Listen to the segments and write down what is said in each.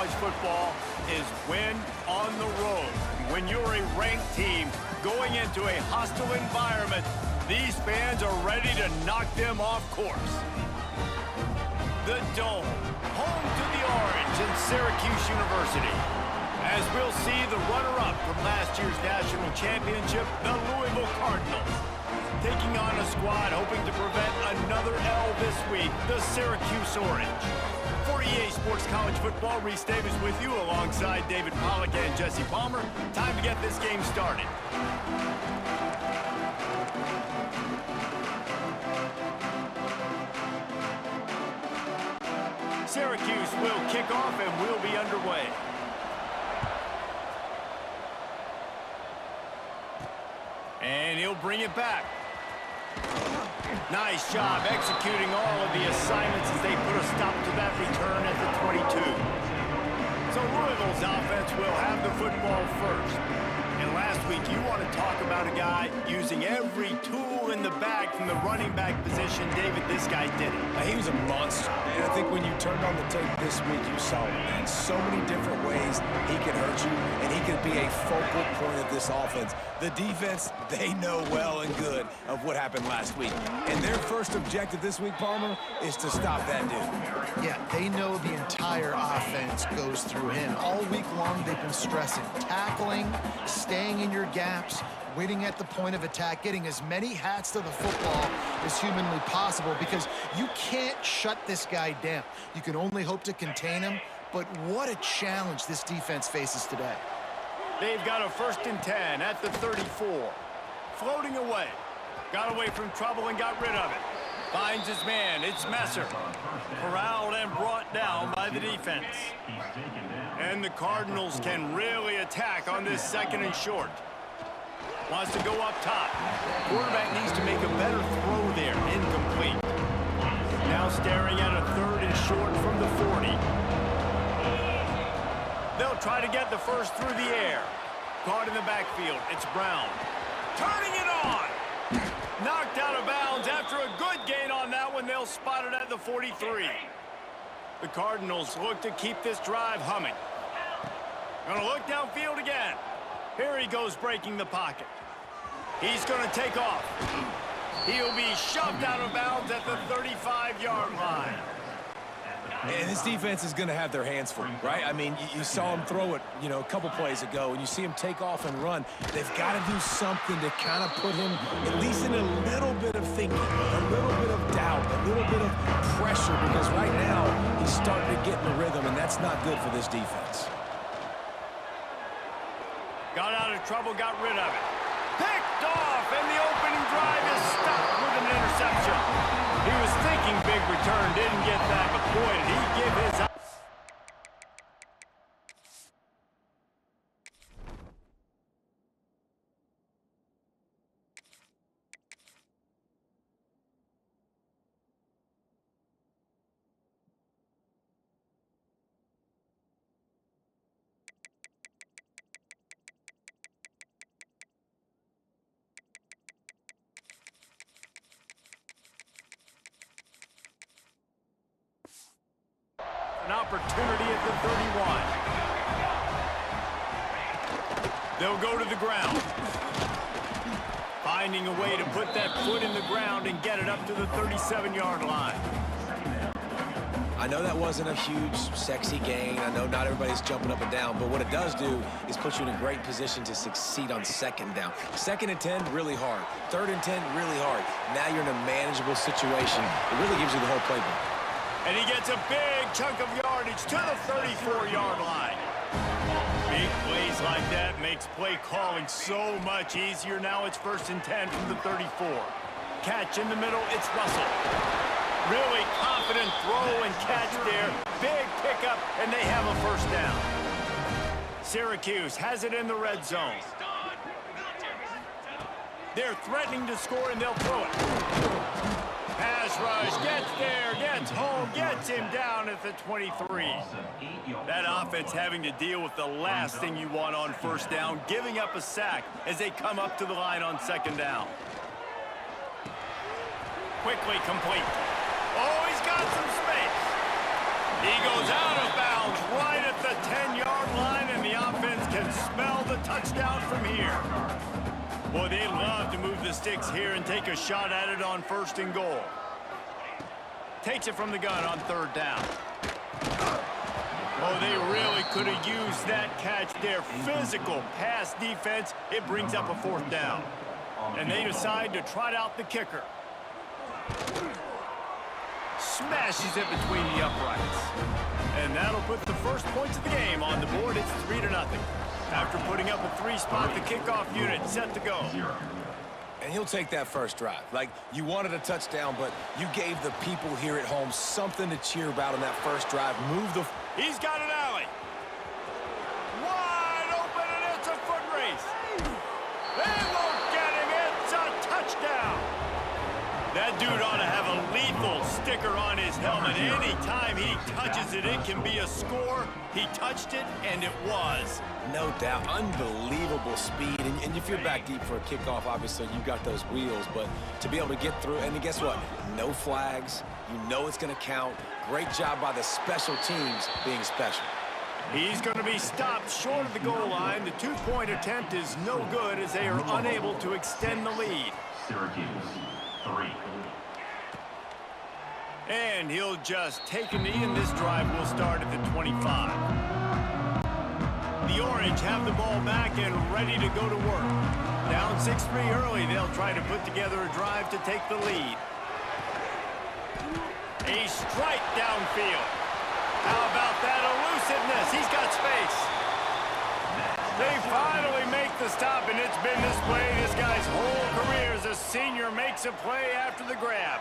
college football is win on the road. When you're a ranked team going into a hostile environment, these fans are ready to knock them off course. The Dome, home to the Orange in Syracuse University. As we'll see the runner-up from last year's national championship, the Louisville Cardinals, taking on a squad hoping to prevent another L this week, the Syracuse Orange. For EA Sports College Football, Reese Davis with you alongside David Pollack and Jesse Palmer. Time to get this game started. Syracuse will kick off and we'll be underway. And he'll bring it back. Nice job executing all of the assignments as they put a stop to that return at the 22. So Louisville's offense will have the football first. And last week, you want to talk about a guy using every tool in the bag from the running back position. David, this guy did it. He was a monster. And I think when you turned on the tape this week, you saw it, man. So many different ways he could hurt you, and he could be a focal point of this offense. The defense, they know well and good of what happened last week. And their first objective this week, Palmer, is to stop that dude. Yeah, they know the entire offense goes through him. All week long, they've been stressing tackling, staying in your gaps, waiting at the point of attack, getting as many hats to the football as humanly possible because you can't shut this guy down. You can only hope to contain him, but what a challenge this defense faces today. They've got a 1st and 10 at the 34. Floating away. Got away from trouble and got rid of it. Finds his man. It's Messer. Corralled and brought down by the defense. And the Cardinals can really attack on this 2nd and short. Wants to go up top. Quarterback needs to make a better throw there. Incomplete. Now staring at a 3rd and short from the 40. They'll try to get the first through the air. Caught in the backfield. It's Brown. Turning it on. Knocked out of bounds after a good gain on that one. They'll spot it at the 43. The Cardinals look to keep this drive humming. Gonna look downfield again. Here he goes breaking the pocket. He's gonna take off. He'll be shoved out of bounds at the 35-yard line. And this defense is going to have their hands full, right? I mean, you saw him throw it, a couple plays ago, and you see him take off and run. They've got to do something to kind of put him at least in a little bit of thinking, a little bit of doubt, a little bit of pressure, because right now he's starting to get in the rhythm, and that's not good for this defense. Got out of trouble, got rid of it. Picked off, and the opening drive is stopped with an interception. He was thinking big return, didn't get that, but boy, did he give his... An opportunity at the 31. They'll go to the ground. Finding a way to put that foot in the ground and get it up to the 37-yard line. I know that wasn't a huge, sexy gain. I know not everybody's jumping up and down, but what it does do is put you in a great position to succeed on 2nd down. 2nd and 10, really hard. 3rd and 10, really hard. Now you're in a manageable situation. It really gives you the whole playbook. And he gets a big chunk of yardage to the 34-yard line. Big plays like that makes play calling so much easier. Now it's 1st and 10 from the 34. Catch in the middle, it's Russell. Really confident throw and catch there. Big pickup, and they have a 1st down. Syracuse has it in the red zone. They're threatening to score, and they'll throw it. Pass rush, gets there, gets home, gets him down at the 23. That offense having to deal with the last thing you want on 1st down, giving up a sack as they come up to the line on 2nd down. Quickly complete. Oh, he's got some space. He goes out of bounds right at the touchdown from here. Boy, they'd love to move the sticks here and take a shot at it on 1st and goal. Takes it from the gun on 3rd down. Oh, they really could have used that catch there. Physical pass defense. It brings up a 4th down. And they decide to trot out the kicker. Smashes it between the uprights. And that'll put the first points of the game on the board. It's 3-0. After putting up a 3-spot, the kickoff unit set to go. And he'll take that first drive. Like, you wanted a touchdown, but you gave the people here at home something to cheer about on that first drive. He's got an alley. Wide open, and it's a foot race. They won't get him. It's a touchdown. That dude ought to have a lethal sticker on his helmet. Anytime he touches it, it can be a score. He touched it, and it was. No doubt. Unbelievable speed. And if you're back deep for a kickoff, obviously, you got those wheels. But to be able to get through, and guess what? No flags. You know it's going to count. Great job by the special teams being special. He's going to be stopped short of the goal line. The 2-point attempt is no good as they are unable to extend the lead. Syracuse, 3. And he'll just take a knee, and this drive will start at the 25. The Orange have the ball back and ready to go to work. Down 6-3 early, they'll try to put together a drive to take the lead. A strike downfield. How about that elusiveness? He's got space. They finally make the stop, and it's been this play this guy's whole career as a senior makes a play after the grab.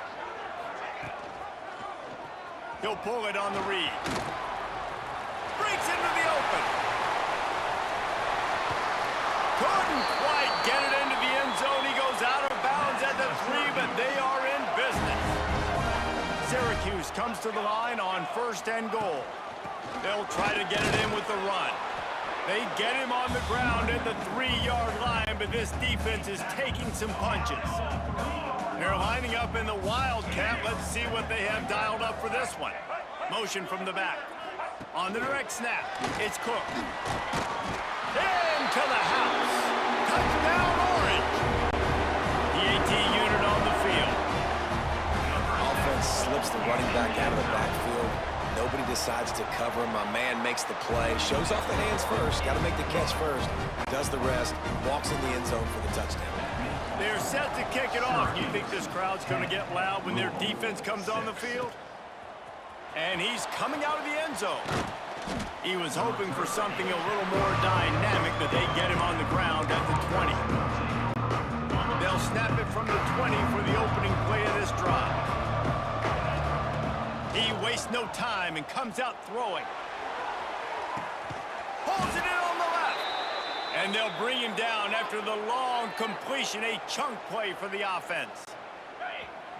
He'll pull it on the read. Breaks into the open. Couldn't quite get it into the end zone. He goes out of bounds at the 3, but they are in business. Syracuse comes to the line on 1st and goal. They'll try to get it in with the run. They get him on the ground at the 3-yard line, but this defense is taking some punches. They're lining up in the Wildcat. Let's see what they have dialed up for this one. Motion from the back. On the direct snap, it's Cook. Into the house. Touchdown, Orange. The AT unit on the field. Offense slips the running back out of the backfield. Nobody decides to cover him. My man makes the play. Shows off the hands first. Got to make the catch first. Does the rest. Walks in the end zone for the touchdown. They're set to kick it off. You think this crowd's going to get loud when their defense comes on the field? And he's coming out of the end zone. He was hoping for something a little more dynamic, but they get him on the ground at the 20. They'll snap it from the 20 for the opening play of this drive. He wastes no time and comes out throwing. Pulls it in on the left. And they'll bring him down after the long completion, a chunk play for the offense.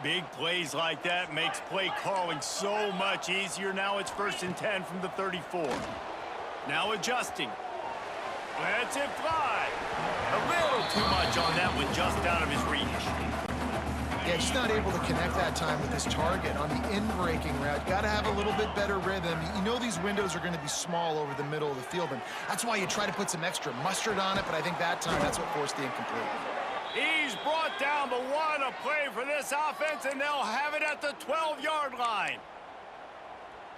Big plays like that makes play calling so much easier. Now it's 1st and 10 from the 34. Now adjusting. Lets it fly. A little too much on that one, just out of his reach. Yeah, just not able to connect that time with his target on the in-breaking route. Got to have a little bit better rhythm. You know these windows are going to be small over the middle of the field, and that's why you try to put some extra mustard on it, but I think that time that's what forced the incomplete. He's brought down, but what a play for this offense, and they'll have it at the 12-yard line.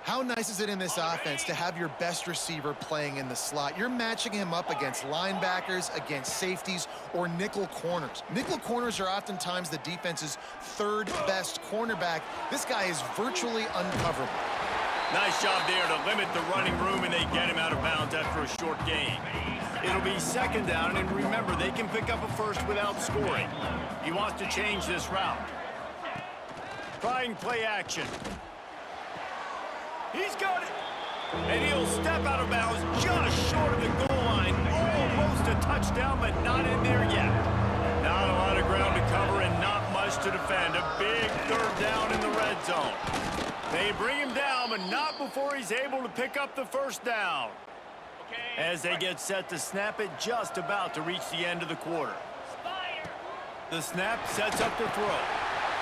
How nice is it in this offense to have your best receiver playing in the slot? You're matching him up against linebackers, against safeties, or nickel corners. Nickel corners are oftentimes the defense's 3rd best cornerback. This guy is virtually uncoverable. Nice job there to limit the running room, and they get him out of bounds after a short gain. It'll be 2nd down, and remember, they can pick up a first without scoring. He wants to change this route. Trying play action. He's got it. And he'll step out of bounds just short of the goal line. Almost a touchdown, but not in there yet. Not a lot of ground to cover and not much to defend. A big 3rd down in the red zone. They bring him down, but not before he's able to pick up the 1st down. As they get set to snap it, just about to reach the end of the quarter. The snap sets up the throw.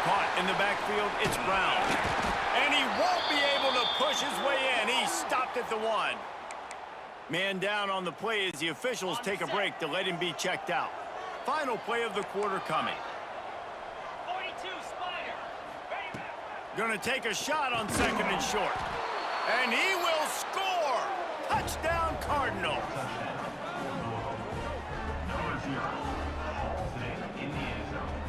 Caught in the backfield, it's Brown. And he won't be able to push his way in. He's stopped at the 1. Man down on the play as the officials take a break to let him be checked out. Final play of the quarter coming. 42, Spider. Gonna take a shot on second and short. And he will score! Touchdown, Cardinals!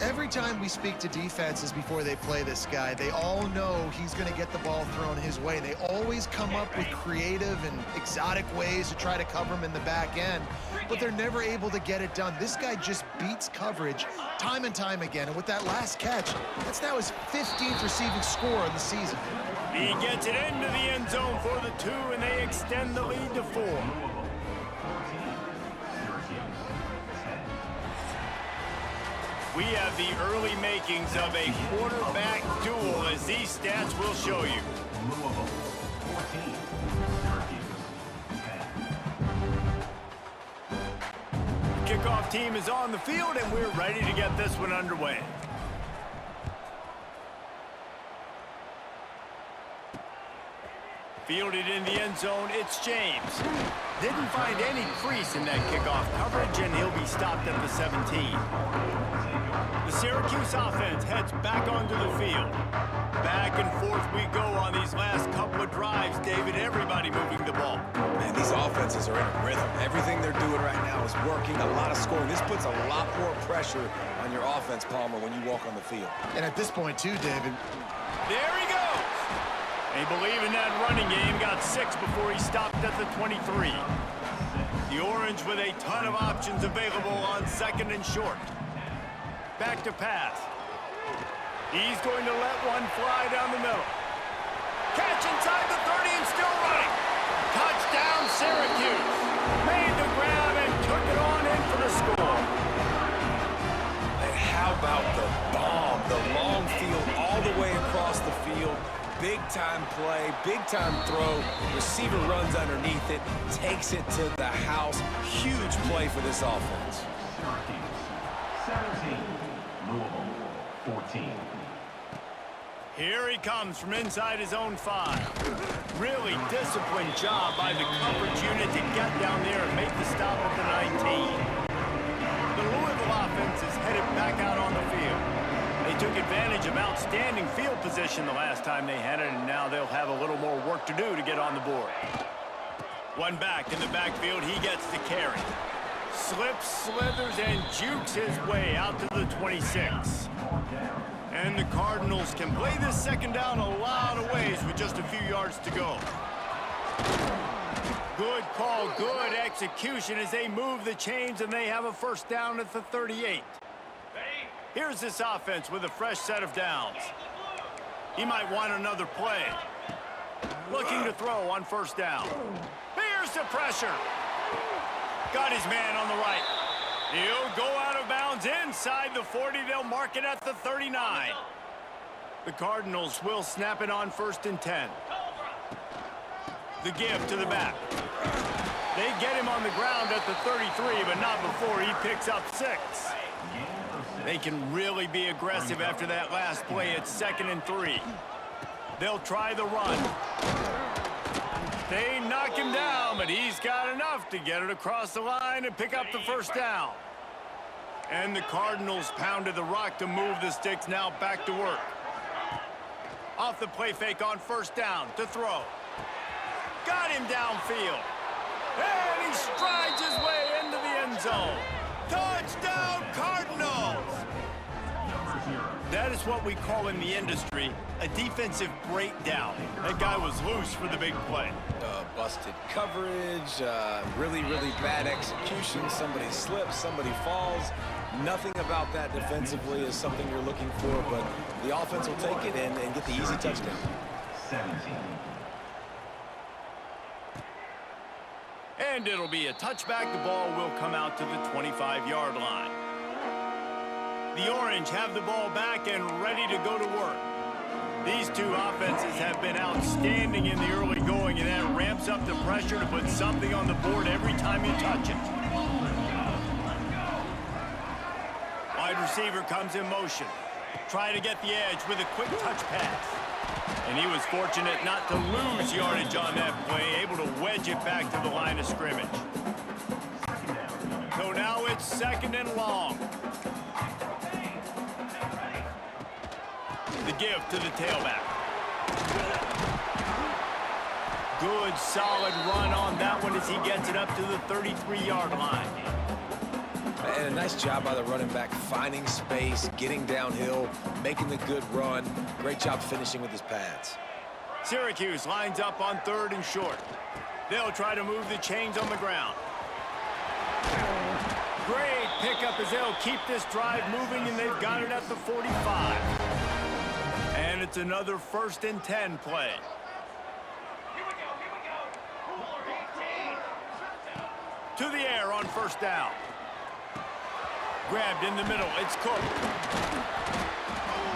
Every time we speak to defenses before they play this guy, they all know he's going to get the ball thrown his way. They always come up with creative and exotic ways to try to cover him in the back end, but they're never able to get it done. This guy just beats coverage time and time again, and with that last catch, that's now his 15th receiving score of the season. He gets it into the end zone for the 2, and they extend the lead to 4. We have the early makings of a quarterback duel, as these stats will show you. Kickoff team is on the field, and we're ready to get this one underway. Fielded in the end zone, it's James. Didn't find any crease in that kickoff coverage, and he'll be stopped at the 17. The Syracuse offense heads back onto the field. Back and forth we go on these last couple of drives, David. Everybody moving the ball. Man, these offenses are in a rhythm. Everything they're doing right now is working. A lot of scoring. This puts a lot more pressure on your offense, Palmer, when you walk on the field. And at this point, too, David. There he goes. They believe in that running game. Got 6 before he stopped at the 23. The Orange with a ton of options available on second and short. Back to pass. He's going to let one fly down the middle. Catch inside the 30 and still running. Touchdown, Syracuse. Made the grab and took it on in for the score. And how about the bomb? The long field all the way across the field. Big-time play, big-time throw. Receiver runs underneath it, takes it to the house. Huge play for this offense. 17, Louisville, 14. Here he comes from inside his own 5. Really disciplined job by the coverage unit to get down there and make the stop at the 19. The Louisville offense is headed back out on the field. They took advantage of outstanding field position the last time they had it, and now they'll have a little more work to do to get on the board. One back in the backfield, he gets the carry. Slips, slithers, and jukes his way out to the 26. And the Cardinals can play this second down a lot of ways with just a few yards to go. Good call, good execution as they move the chains, and they have a first down at the 38. Here's this offense with a fresh set of downs. He might want another play. Looking to throw on first down. Here's the pressure. Got his man on the right. He'll go out of bounds inside the 40. They'll mark it at the 39. The Cardinals will snap it on 1st and 10. The give to the back. They get him on the ground at the 33, but not before he picks up 6. They can really be aggressive after that last play. It's 2nd and 3. They'll try the run. They knock him down, but he's got enough to get it across the line and pick up the first down. And the Cardinals pounded the rock to move the sticks, now back to work. Off the play fake on first down to throw. Got him downfield. And he strides his way into the end zone. Touchdown, Cardinals! That is what we call in the industry a defensive breakdown. That guy was loose for the big play. Busted coverage, really bad execution. Somebody slips, somebody falls. Nothing about that defensively is something you're looking for, but the offense will take it and get the easy touchdown. 17. And it'll be a touchback. The ball will come out to the 25-yard line. The Orange have the ball back and ready to go to work. These two offenses have been outstanding in the early going, and that ramps up the pressure to put something on the board every time you touch it. Wide receiver comes in motion. Try to get the edge with a quick touch pass. And he was fortunate not to lose yardage on that play, able to wedge it back to the line of scrimmage. So now it's second and long. The give to the tailback. Good, solid run on that one as he gets it up to the 33-yard line. And a nice job by the running back, finding space, getting downhill, making the good run. Great job finishing with his pads. Syracuse lines up on 3rd and short. They'll try to move the chains on the ground. Great pickup as they'll keep this drive moving, and they've got it at the 45. And it's another 1st and 10 play. To the air on 1st down. Grabbed in the middle, it's Cook.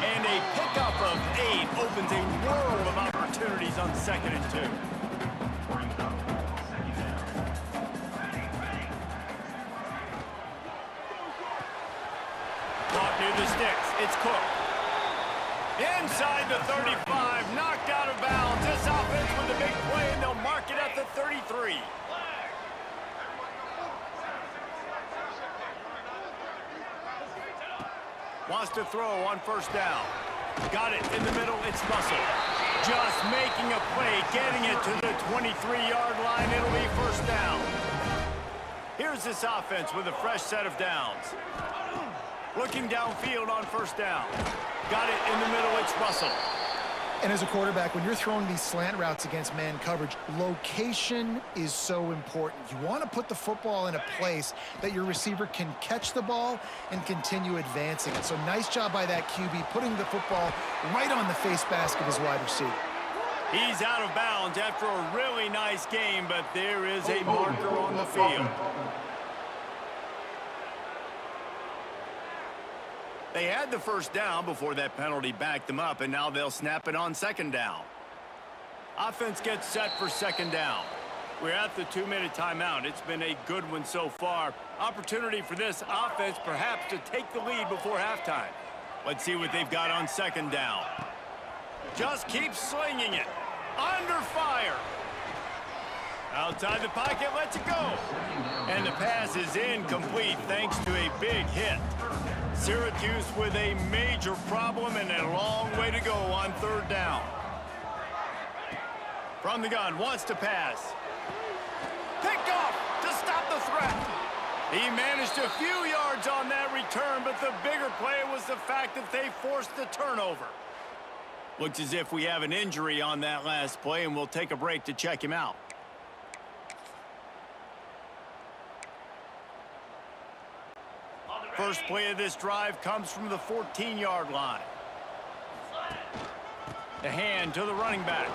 And a pickup of 8 opens a world of opportunities on 2nd and 2. Caught near the sticks, it's Cook. Inside the 35, knocked out of bounds. This offense with a big play, and they'll mark it at the 33. Wants to throw on 1st down. Got it in the middle, it's Russell. Just making a play, getting it to the 23-yard line. It'll be 1st down. Here's this offense with a fresh set of downs. Looking downfield on 1st down. Got it in the middle, it's Russell. And as a quarterback, when you're throwing these slant routes against man coverage, location is so important. You want to put the football in a place that your receiver can catch the ball and continue advancing it. So nice job by that QB, putting the football right on the face mask of his wide receiver. He's out of bounds after a really nice game, but there is a marker on the field. They had the 1st down before that penalty backed them up, and now they'll snap it on 2nd down. Offense gets set for 2nd down. We're at the 2-minute timeout. It's been a good one so far. Opportunity for this offense perhaps to take the lead before halftime. Let's see what they've got on 2nd down. Just keep slinging it. Under fire. Outside the pocket, lets it go. And the pass is incomplete thanks to a big hit. Syracuse with a major problem and a long way to go on 3rd down. From the gun, wants to pass. Picked off to stop the threat. He managed a few yards on that return, but the bigger play was the fact that they forced the turnover. Looks as if we have an injury on that last play, and we'll take a break to check him out. First play of this drive comes from the 14-yard line. The hand to the running back.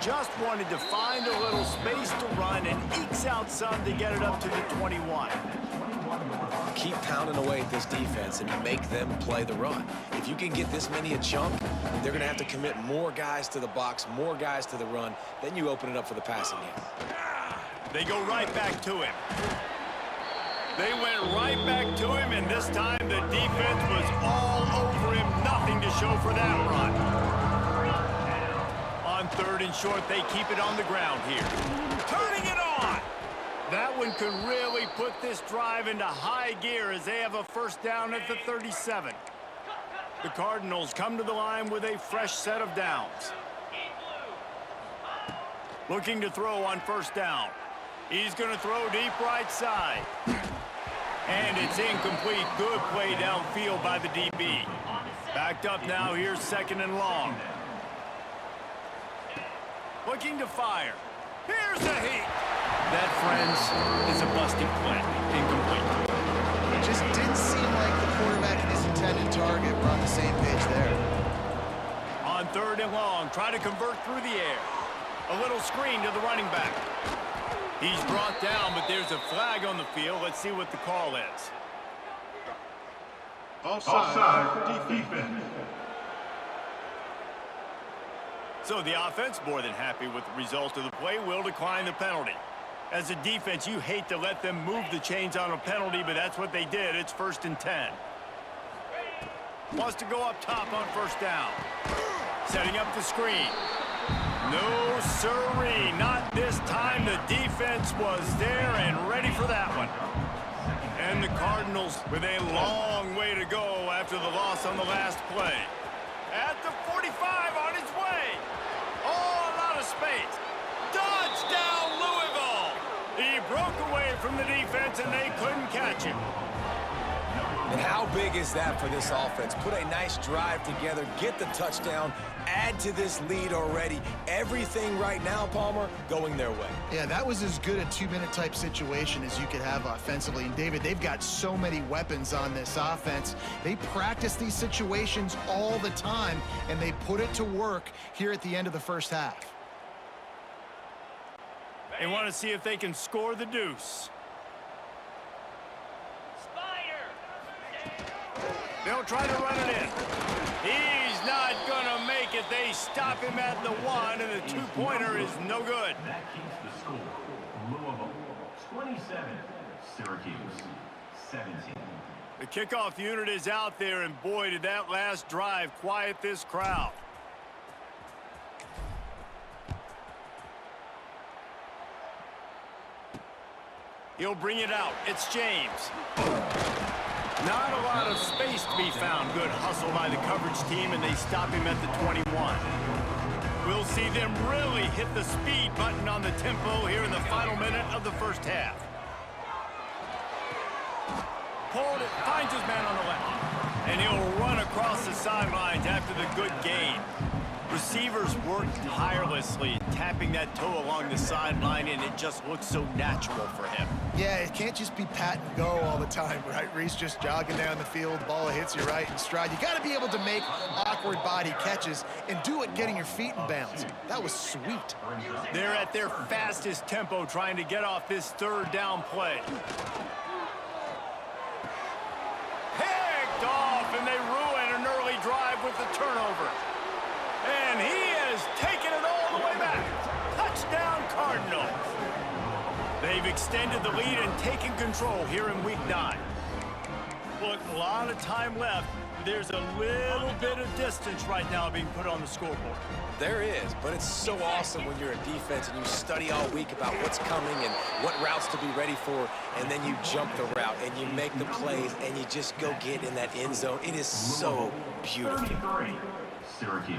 Just wanted to find a little space to run and ekes out some to get it up to the 21. Keep pounding away at this defense and make them play the run. If you can get this many a chunk, they're going to have to commit more guys to the box, more guys to the run. Then you open it up for the passing game. They go right back to him. They went right back to him, and this time the defense was all over him. Nothing to show for that run. On 3rd and short, they keep it on the ground here. Turning it on! That one could really put this drive into high gear as they have a 1st down at the 37. The Cardinals come to the line with a fresh set of downs. Looking to throw on 1st down. He's going to throw deep right side. And it's incomplete. Good play downfield by the DB. Backed up now. Here's 2nd and long. Looking to fire. Here's the heat. That, friends, is a busted play. Incomplete. It just didn't seem like the quarterback and his intended target were on the same page there. On 3rd and long, try to convert through the air. A little screen to the running back. He's brought down, but there's a flag on the field. Let's see what the call is. Offside defense. So the offense, more than happy with the result of the play, will decline the penalty. As a defense, you hate to let them move the chains on a penalty, but that's what they did. It's 1st and 10. Wants to go up top on 1st down. Setting up the screen. No siree, not this time. The defense was there and ready for that one. And the Cardinals with a long way to go after the loss on the last play. At the 45 on his way. Oh, a lot of space. Touchdown, Louisville. He broke away from the defense and they couldn't catch him. And how big is that for this offense? Put a nice drive together, get the touchdown, add to this lead already. Everything right now, Palmer, going their way. Yeah, that was as good a two-minute type situation as you could have offensively. And, David, they've got so many weapons on this offense. They practice these situations all the time, and they put it to work here at the end of the first half. They want to see if they can score the deuce. They'll try to run it in. He's not going to make it. They stop him at the 1, and the two-pointer is no good. That keeps the score. Louisville 27, Syracuse 17. The kickoff unit is out there, and boy, did that last drive quiet this crowd. He'll bring it out. It's James. Not a lot of space to be found. Good hustle by the coverage team, and they stop him at the 21. We'll see them really hit the speed button on the tempo here in the final minute of the first half. Pulled it, finds his man on the left. And he'll run across the sidelines after the good gain. Receivers work tirelessly, tapping that toe along the sideline, and it just looks so natural for him. Yeah, it can't just be pat and go all the time, right? Reese just jogging down the field, ball hits you right in stride. You got to be able to make awkward body catches and do it getting your feet in bounds. That was sweet. They're at their fastest tempo trying to get off this third down play. Picked off, and they ruin an early drive with the turnover. And he has taken it all the way back. Touchdown, Cardinals. They've extended the lead and taken control here in Week 9. Look, a lot of time left. There's a little bit of distance right now being put on the scoreboard. There is, but it's so awesome when you're a defense and you study all week about what's coming and what routes to be ready for, and then you jump the route and you make the plays and you just go get in that end zone. It is so beautiful. 33, Syracuse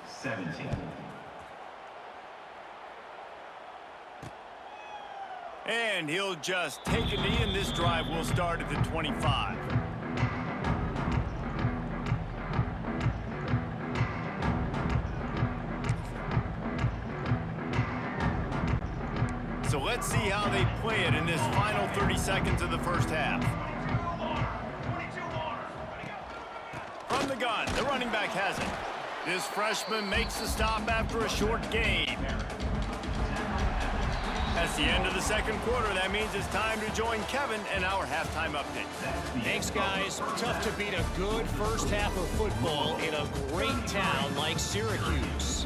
17. And he'll just take a knee, and this drive will start at the 25. So let's see how they play it in this final 30 seconds of the first half. From the gun, the running back has it. This freshman makes the stop after a short gain. That's the end of the second quarter. That means it's time to join Kevin in our halftime update. Thanks, guys. Tough to beat a good first half of football in a great town like Syracuse.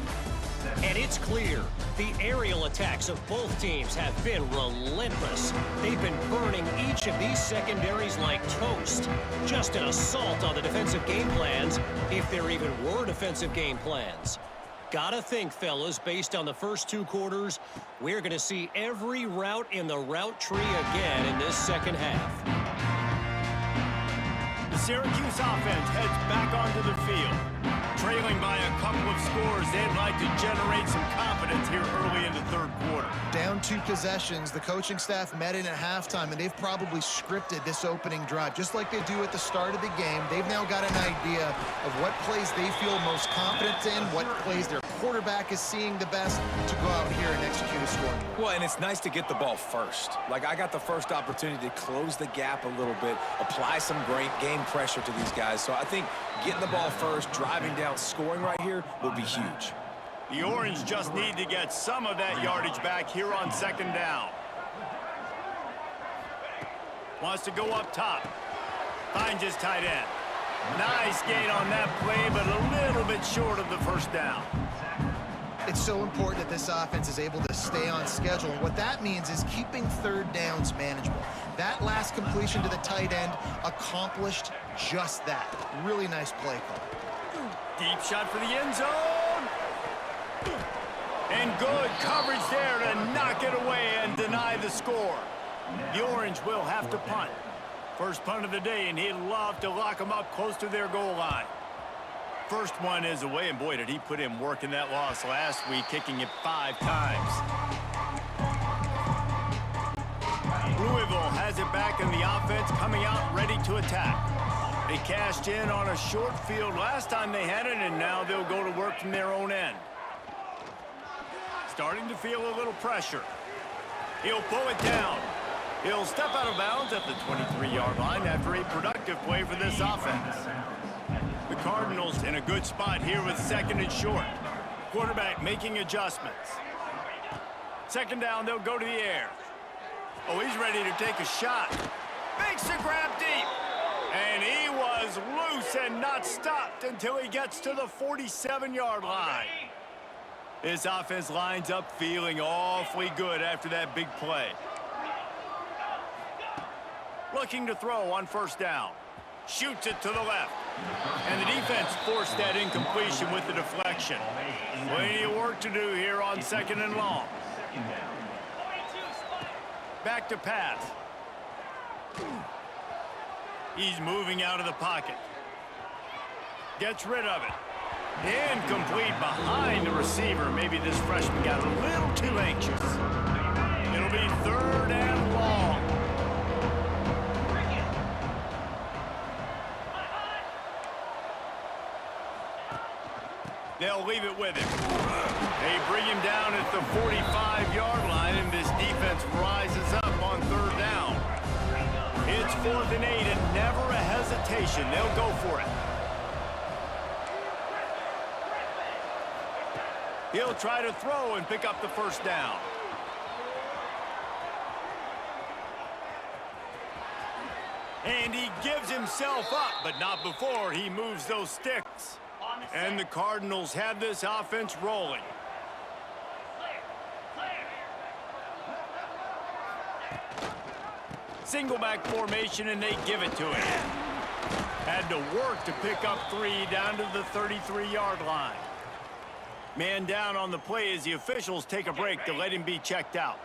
And it's clear, the aerial attacks of both teams have been relentless. They've been burning each of these secondaries like toast. Just an assault on the defensive game plans, if there even were defensive game plans. Gotta think, fellas, based on the first two quarters, we're going to see every route in the route tree again in this second half. The Syracuse offense heads back onto the field. Trailing by a couple of scores, they'd like to generate some confidence here early in the third quarter. Down 2 possessions, the coaching staff met in at halftime, and they've probably scripted this opening drive. Just like they do at the start of the game, they've now got an idea of what plays they feel most confident in, what plays their quarterback is seeing the best to go out here and execute a scoring. Well, and it's nice to get the ball first. Like, I got the first opportunity to close the gap a little bit, apply some great game pressure to these guys. So I think getting the ball first, driving down, scoring right here will be huge. The Orange just need to get some of that yardage back here on second down. Wants to go up top. Finds his tight end. Nice gain on that play, but a little bit short of the first down. It's so important that this offense is able to stay on schedule. And what that means is keeping third downs manageable. That last completion to the tight end accomplished just that. Really nice play call. Deep shot for the end zone. And good coverage there to knock it away and deny the score. The Orange will have to punt. First punt of the day, and he'd love to lock them up close to their goal line. First one is away, and boy, did he put in work in that loss last week, kicking it 5 times. Louisville has it back in the offense, coming out ready to attack. They cashed in on a short field last time they had it, and now they'll go to work from their own end. Starting to feel a little pressure. He'll pull it down. He'll step out of bounds at the 23-yard line after a productive play for this offense. The Cardinals in a good spot here with 2nd and short. Quarterback making adjustments. 2nd down, they'll go to the air. Oh, he's ready to take a shot. Makes the grab deep. And he was loose and not stopped until he gets to the 47-yard line. This offense lines up feeling awfully good after that big play. Looking to throw on 1st down. Shoots it to the left. And the defense forced that incompletion with the deflection. Plenty of work to do here on 2nd and long. Back to pass. He's moving out of the pocket. Gets rid of it. Incomplete behind the receiver. Maybe this freshman got a little too anxious. It'll be 3rd and long. They'll leave it with him. They bring him down at the 45-yard line, and this defense rises up on 3rd down. It's 4th and 8, and never a hesitation. They'll go for it. He'll try to throw and pick up the 1st down. And he gives himself up, but not before he moves those sticks. And the Cardinals have this offense rolling. Single back formation, and they give it to him. Had to work to pick up 3 down to the 33-yard line. Man down on the play as the officials take a break to let him be checked out.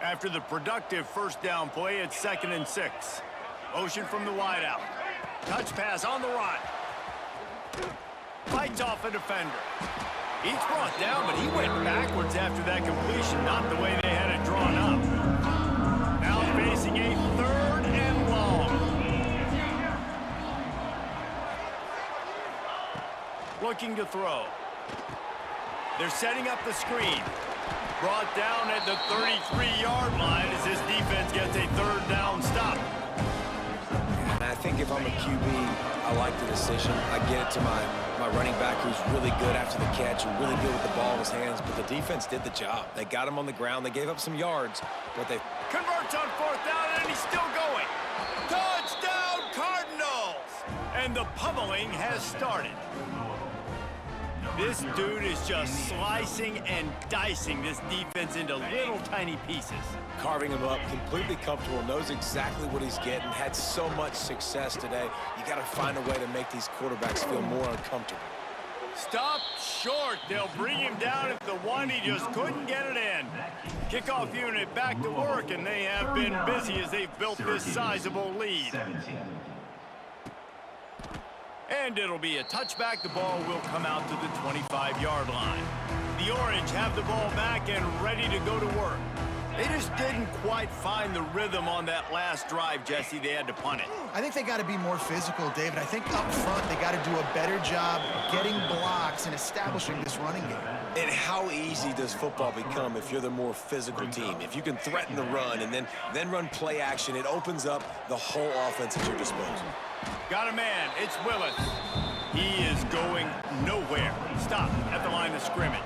After the productive 1st down play, it's 2nd and 6. Motion from the wideout. Touch pass on the run. Fights off a defender. He's brought down, but he went backwards after that completion, not the way they had it drawn up. Now facing a 3rd and long. Looking to throw. They're setting up the screen. Brought down at the 33-yard line as this defense gets a 3rd down stop. And I think if I'm a QB, I like the decision. I get it to my running back who's really good after the catch and really good with the ball in his hands, but the defense did the job. They got him on the ground. They gave up some yards, but they converts on 4th down, and he's still going. Touchdown, Cardinals! And the pummeling has started. This dude is just slicing and dicing this defense into little tiny pieces. Carving him up, completely comfortable, knows exactly what he's getting, had so much success today. You got to find a way to make these quarterbacks feel more uncomfortable. Stop short. They'll bring him down at the 1. He just couldn't get it in. Kickoff unit back to work, and they have been busy as they've built this sizable lead. And it'll be a touchback. The ball will come out to the 25-yard line. The Orange have the ball back and ready to go to work. They just didn't quite find the rhythm on that last drive, Jesse. They had to punt it. I think they got to be more physical, David. I think up front they got to do a better job getting blocks and establishing this running game. And how easy does football become if you're the more physical team? If you can threaten the run and then run play action, it opens up the whole offense at your disposal. Got a man. It's Willis. He is going nowhere. Stop at the line of scrimmage.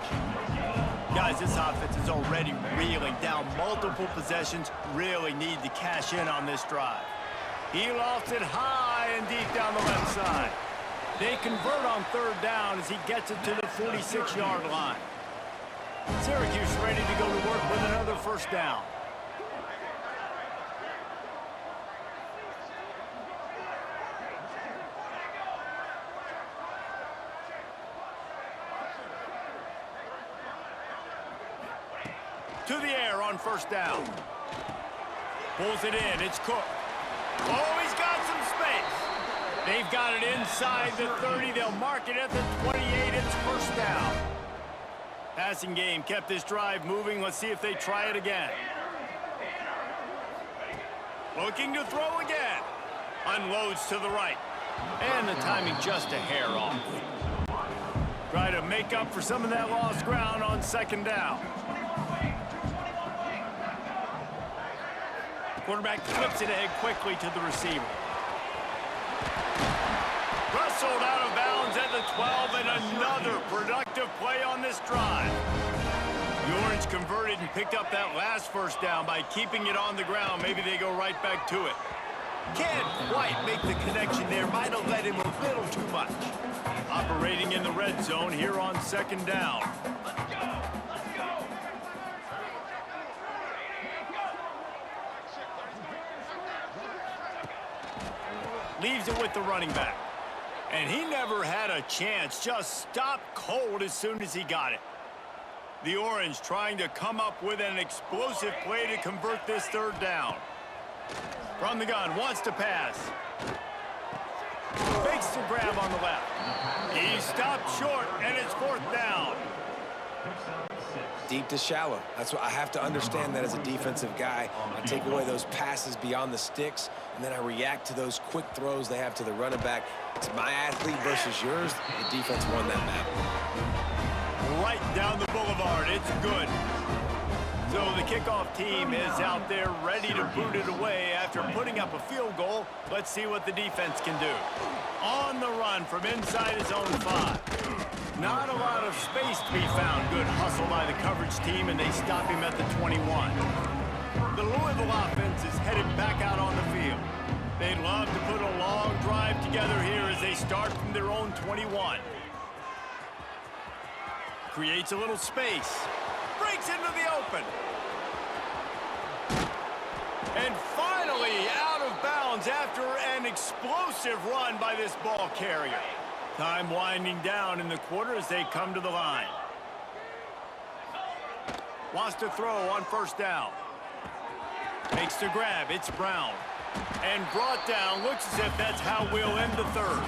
Guys, this offense is already reeling down multiple possessions. Really need to cash in on this drive. He lofts it high and deep down the left side. They convert on 3rd down as he gets it to the 46-yard line. Syracuse ready to go to work with another 1st down. to the air on first down. Pulls it in. It's Cook. Oh, he's got some space. They've got it inside the 30. They'll mark it at the 28. It's first down. Passing game kept this drive moving. Let's see if they try it again. Looking to throw again. Unloads to the right. And the timing just a hair off. Try to make up for some of that lost ground on second down. Quarterback flips it ahead quickly to the receiver. Wrestled out of bounds at the 12, and another productive play on this drive. The Orange converted and picked up that last first down by keeping it on the ground. Maybe they go right back to it. Can't quite make the connection there. Might have let him a little too much. Operating in the red zone here on second down. Leaves it with the running back. And he never had a chance. Just stopped cold as soon as he got it. The Orange trying to come up with an explosive play to convert this third down. From the gun, wants to pass. Makes the grab on the left. He stopped short, and it's fourth down. Deep to shallow. That's what I have to understand that as a defensive guy. I take away those passes beyond the sticks, and then I react to those quick throws they have to the running back. It's my athlete versus yours. The defense won that battle. Right down the boulevard. It's good. So the kickoff team is out there ready to boot it away after putting up a field goal. Let's see what the defense can do. On the run from inside his own 5. Not a lot of space to be found. Good hustle by the coverage team, and they stop him at the 21. The Louisville offense is headed back out on the field. They'd love to put a long drive together here as they start from their own 21. Creates a little space. Breaks into the open. And finally out of bounds after an explosive run by this ball carrier. Time winding down in the quarter as they come to the line. Wants to throw on first down. Makes the grab. It's Brown. And brought down. Looks as if that's how we'll end the third.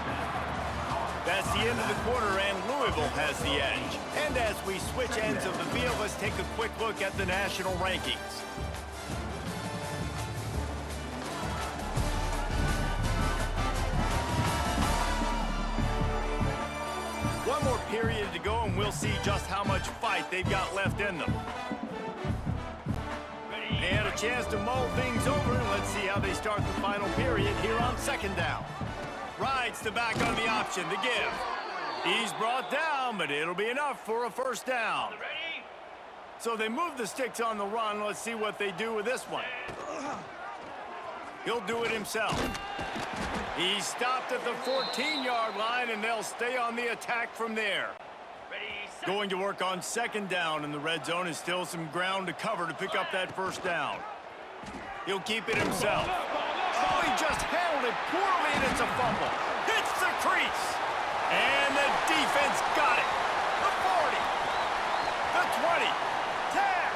That's the end of the quarter, and Louisville has the edge. And as we switch ends of the field, let's take a quick look at the national rankings. One more period to go, and we'll see just how much fight they've got left in them. They had a chance to mull things over, and let's see how they start the final period here on second down. Rides the back on the option, the give. He's brought down, but it'll be enough for a first down. So they move the sticks on the run. Let's see what they do with this one. He'll do it himself. He stopped at the 14-yard line, and they'll stay on the attack from there. Going to work on second down, and the red zone is still some ground to cover to pick up that first down. He'll keep it himself. Oh, he just handled it poorly, and it's a fumble. Hits the crease. And the defense got it. The 40. The 20. Tag.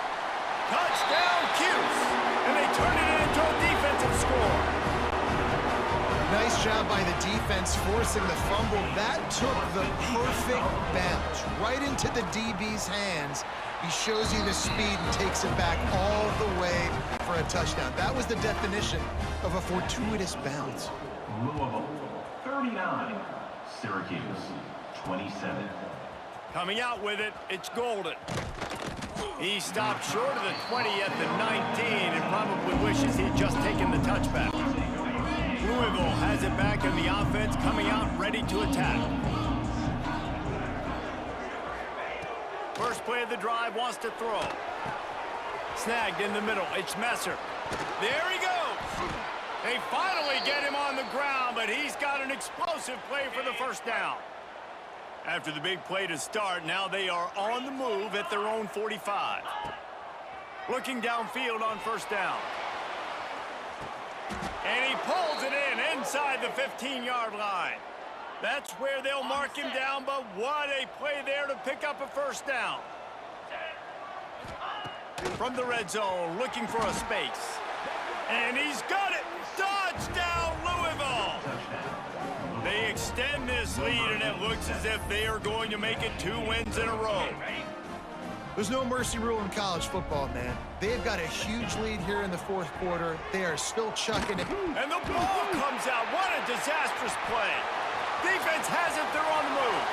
Touchdown, Cuse. And they turn it into a defensive score. Nice job by the defense forcing the fumble. That took the perfect bounce right into the DB's hands. He shows you the speed and takes it back all the way for a touchdown. That was the definition of a fortuitous bounce. Louisville, 39. Syracuse, 27. Coming out with it, it's Golden. He stopped short of the 20 at the 19 and probably wishes he'd just taken the touchback. Louisville has it back in the offense, coming out ready to attack. First play of the drive, wants to throw. Snagged in the middle, it's Messer. There he goes. They finally get him on the ground, but he's got an explosive play for the first down. After the big play to start, now they are on the move at their own 45. Looking downfield on first down. And he pulls it in inside the 15-yard line. That's where they'll mark him down, but what a play there to pick up a first down. from the red zone, looking for a space. And he's got it! Touchdown, Louisville! They extend this lead, and it looks as if they are going to make it 2 wins in a row. There's no mercy rule in college football, man. They've got a huge lead here in the fourth quarter. They are still chucking it. And the ball comes out. What a disastrous play. Defense has it. They're on the move.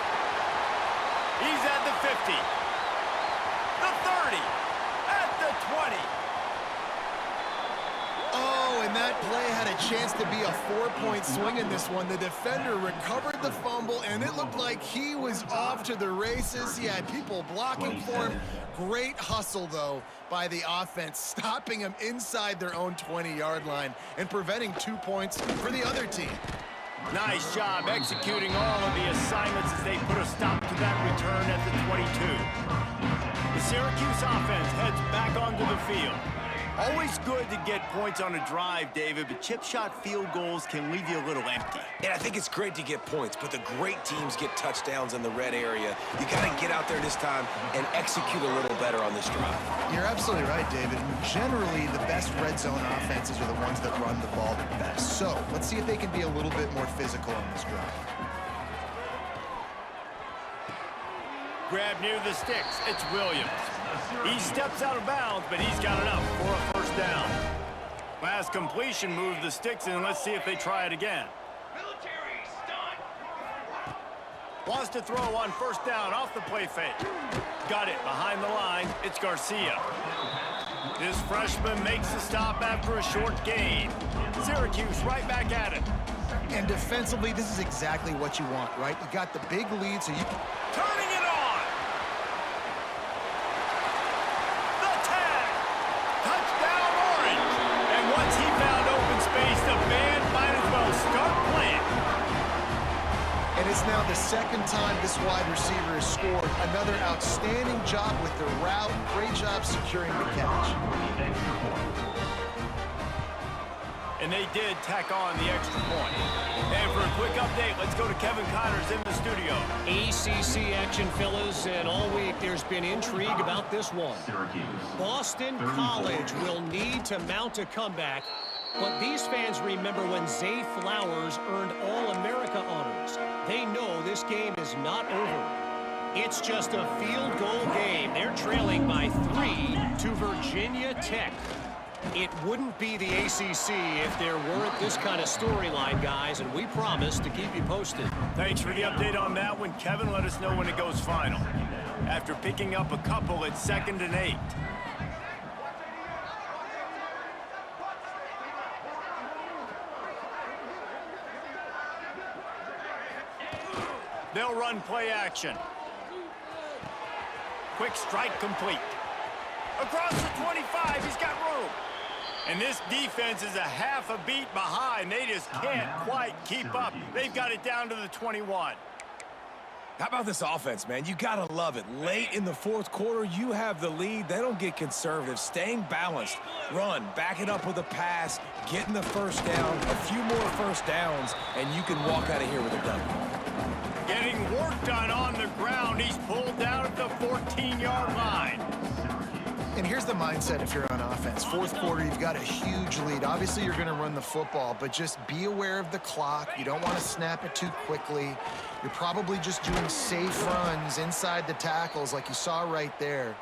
He's at the 50. The 30. At the 20. Oh, and that play had a chance to be a 4-point swing in this one. The defender recovered the fumble, and it looked like he was off to the races. He had people blocking for him. Great hustle, though, by the offense, stopping him inside their own 20-yard line and preventing 2 points for the other team. Nice job executing all of the assignments as they put a stop to that return at the 22. The Syracuse offense heads back onto the field. Always good to get points on a drive, David, but chip shot field goals can leave you a little empty. And I think it's great to get points, but the great teams get touchdowns in the red area. You got to get out there this time and execute a little better on this drive. You're absolutely right, David. Generally, the best red zone offenses are the ones that run the ball the best. So let's see if they can be a little bit more physical on this drive. Grab near the sticks. It's Williams. He steps out of bounds, but he's got enough for a first down. Last completion moved the sticks in. Let's see if they try it again. Military stunt. Wants to throw on first down off the play fake. Got it behind the line. It's Garcia. This freshman makes the stop after a short gain. Syracuse right back at it. And defensively, this is exactly what you want, right? You got the big lead, so you... Turning it on! The tag! Touchdown, Orange! And once he found open space, the band might as well start playing. And it's now the second time this wide receiver has scored. Another outstanding job with the route. Great job securing the catch. And they did tack on the extra point. And for a quick update, let's go to Kevin Connors in the studio. ACC action, fellas, and all week there's been intrigue about this one. Boston College will need to mount a comeback, but these fans remember when Zay Flowers earned All-America honors. They know this game is not over. It's just a field goal game. They're trailing by 3 to Virginia Tech. It wouldn't be the ACC if there weren't this kind of storyline, guys, and we promise to keep you posted. Thanks for the update on that one, Kevin. Let us know when it goes final. After picking up a couple, it's 2nd and 8. They'll run play action. Quick strike complete. Across the 25, he's got room. And this defense is a half a beat behind. They just can't quite keep up. They've got it down to the 21. How about this offense, man? You got to love it. Late in the fourth quarter, you have the lead. They don't get conservative. Staying balanced. Run, back it up with a pass, getting the first down, a few more first downs, and you can walk out of here with a W. Getting work done on the ground. He's pulled down at the 14-yard line. And here's the mindset if you're on offense. Fourth quarter, you've got a huge lead. Obviously, you're going to run the football, but just be aware of the clock. You don't want to snap it too quickly. You're probably just doing safe runs inside the tackles like you saw right there.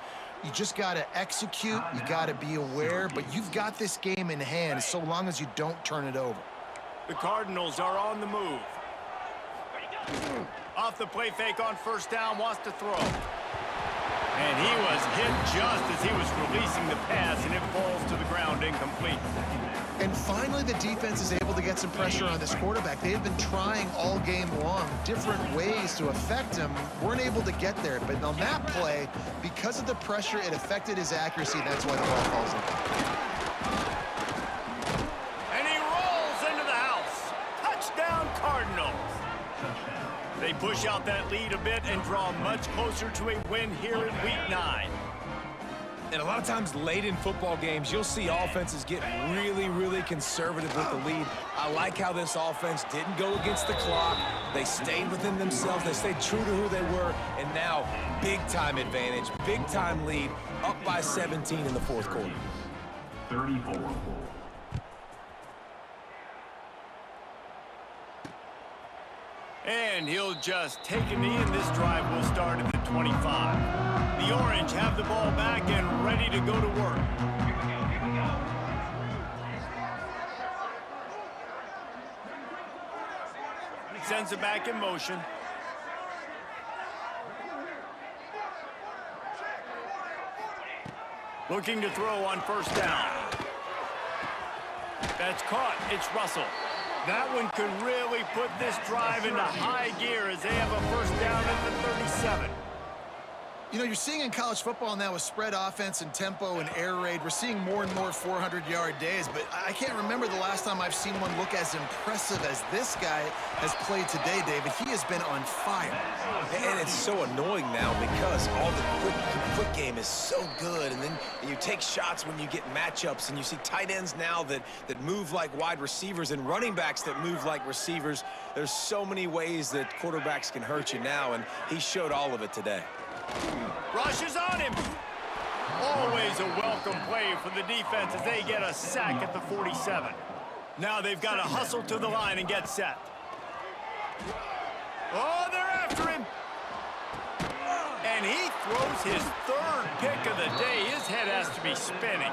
You just got to execute. You got to be aware, but you've got this game in hand so long as you don't turn it over. The Cardinals are on the move. Off the play fake on first down, wants to throw. And he was hit just as he was releasing the pass, and it falls to the ground incomplete. And finally, the defense is able to get some pressure on this quarterback. They have been trying all game long different ways to affect him. Weren't able to get there. But on that play, because of the pressure, it affected his accuracy. That's why the ball falls in. And he rolls into the house. Touchdown, Cardinals. They push out that lead a bit and draw much closer to a win here in Week 9. And a lot of times late in football games, you'll see offenses get really, really conservative with the lead. I like how this offense didn't go against the clock. They stayed within themselves. They stayed true to who they were. And now, big-time advantage, big-time lead, up by 17 in the fourth quarter. 34. And he'll just take a knee, and this drive will start at the 25. The Orange have the ball back and ready to go to work. Sends it back in motion. Looking to throw on first down. That's caught. It's Russell. That one could really put this drive into high gear as they have a first down at the 37. You know, you're seeing in college football now with spread offense and tempo and air raid, we're seeing more and more 400-yard days, but I can't remember the last time I've seen one look as impressive as this guy has played today, David. He has been on fire. And it's so annoying now because all the quick game is so good, and then you take shots when you get matchups, and you see tight ends now that move like wide receivers and running backs that move like receivers. There's so many ways that quarterbacks can hurt you now, and he showed all of it today. Rushes on him. Always a welcome play for the defense as they get a sack at the 47. Now they've got to hustle to the line and get set. Oh, they're after him. And he throws his third pick of the day. His head has to be spinning.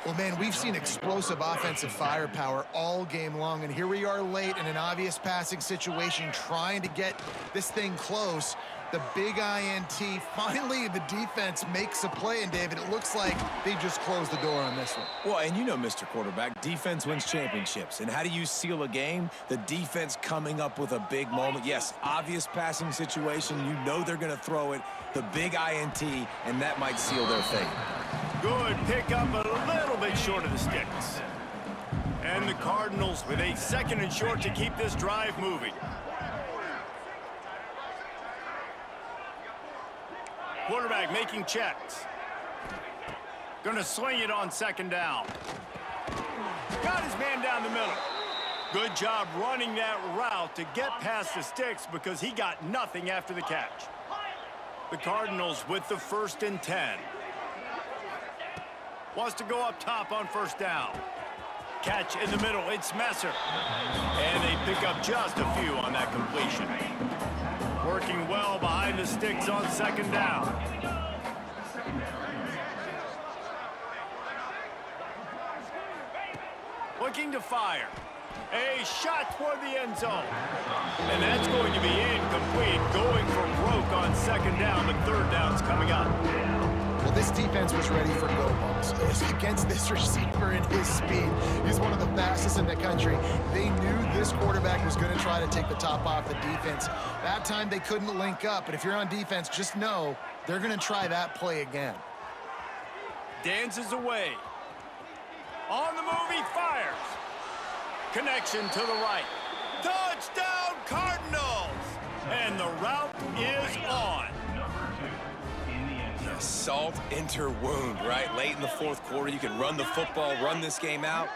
Well, man, we've seen explosive offensive firepower all game long, and here we are late in an obvious passing situation trying to get this thing close. The big INT, finally the defense makes a play, and David, it looks like they just closed the door on this one. Well, and you know, Mr. Quarterback, defense wins championships. And how do you seal a game? The defense coming up with a big moment. Yes, obvious passing situation. You know they're going to throw it. The big INT, and that might seal their fate. Good pickup, but a little bit short of the sticks. And the Cardinals with a second and short to keep this drive moving. Quarterback making checks. Gonna sling it on second down. Got his man down the middle. Good job running that route to get past the sticks because he got nothing after the catch. The Cardinals with the 1st and 10. Wants to go up top on first down. Catch in the middle, it's Messer. And they pick up just a few on that completion. Working well behind the sticks on second down. Looking to fire. A shot toward the end zone. And that's going to be incomplete. Going for broke on second down, but third down's coming up. Well, this defense was ready for go balls. Against this receiver and his speed. He's one of the fastest in the country. They knew this quarterback was going to try to take the top off the defense. That time they couldn't link up, but if you're on defense, just know they're going to try that play again. Dances away. On the move, he fires. Connection to the right. Touchdown, Cardinals! And the route is on. Salt enter wound, right? Late in the fourth quarter, you can run the football, run this game out.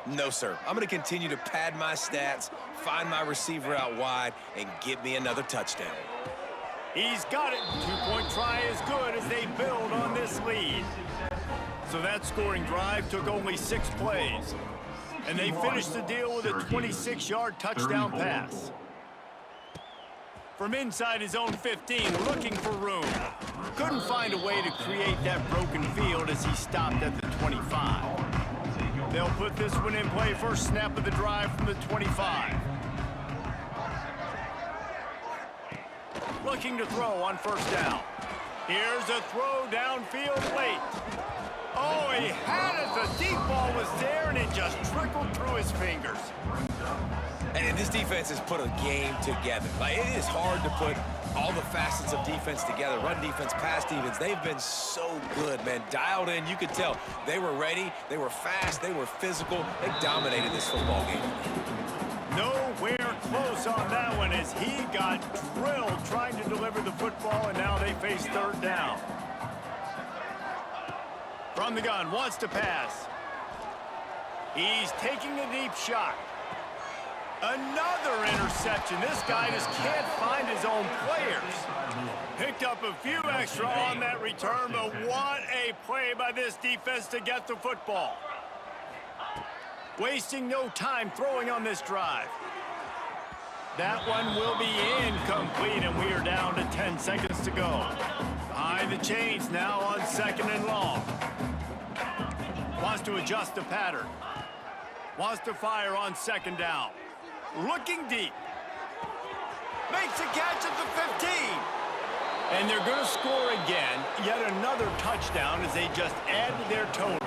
No, sir. I'm going to continue to pad my stats, find my receiver out wide, and get me another touchdown. He's got it. Two-point try is good as they build on this lead. So that scoring drive took only 6 plays. And they finished the deal with a 26-yard touchdown pass. From inside his own 15, looking for room. Couldn't find a way to create that broken field as he stopped at the 25. They'll put this one in play first snap of the drive from the 25. Looking to throw on first down. Here's a throw downfield late. Oh, he had it. The deep ball was there, and it just trickled through his fingers. And this defense has put a game together. Like, it is hard to put all the facets of defense together. Run defense, pass defense. They've been so good, man. Dialed in. You could tell they were ready. They were fast. They were physical. They dominated this football game. Nowhere close on that one as he got drilled trying to deliver the football, and now they face third down. From the gun, wants to pass. He's taking a deep shot. Another interception. This guy just can't find his own players. Picked up a few extra on that return, but what a play by this defense to get the football. Wasting no time throwing on this drive. That one will be incomplete, and we are down to 10 seconds to go. Behind the chains now on 2nd and long. Wants to adjust the pattern. Wants to fire on 2nd down. Looking deep. Makes a catch at the 15. And they're going to score again. Yet another touchdown as they just add to their total.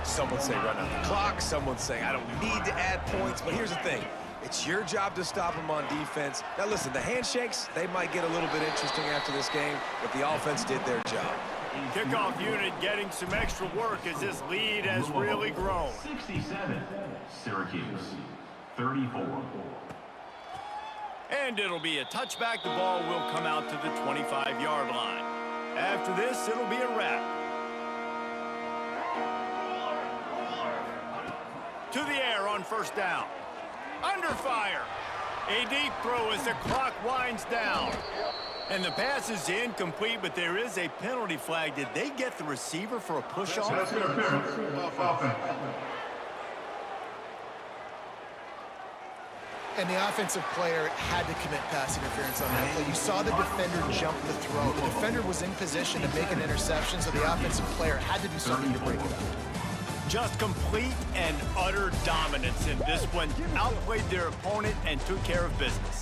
Some would say run out the clock. Some would say I don't need to add points. But here's the thing. It's your job to stop them on defense. Now, listen, the handshakes, they might get a little bit interesting after this game, but the offense did their job. Kickoff unit getting some extra work as this lead has really grown. 67, Syracuse, 34. And it'll be a touchback. The ball will come out to the 25-yard line. After this, it'll be a wrap. To the air on 1st down. Under fire. A deep throw as the clock winds down. And the pass is incomplete, but there is a penalty flag. Did they get the receiver for a push-off? And the offensive player had to commit pass interference on that play. You saw the defender jump the throw. The defender was in position to make an interception, so the offensive player had to do something to break it up. Just complete and utter dominance in this one. Outplayed their opponent and took care of business.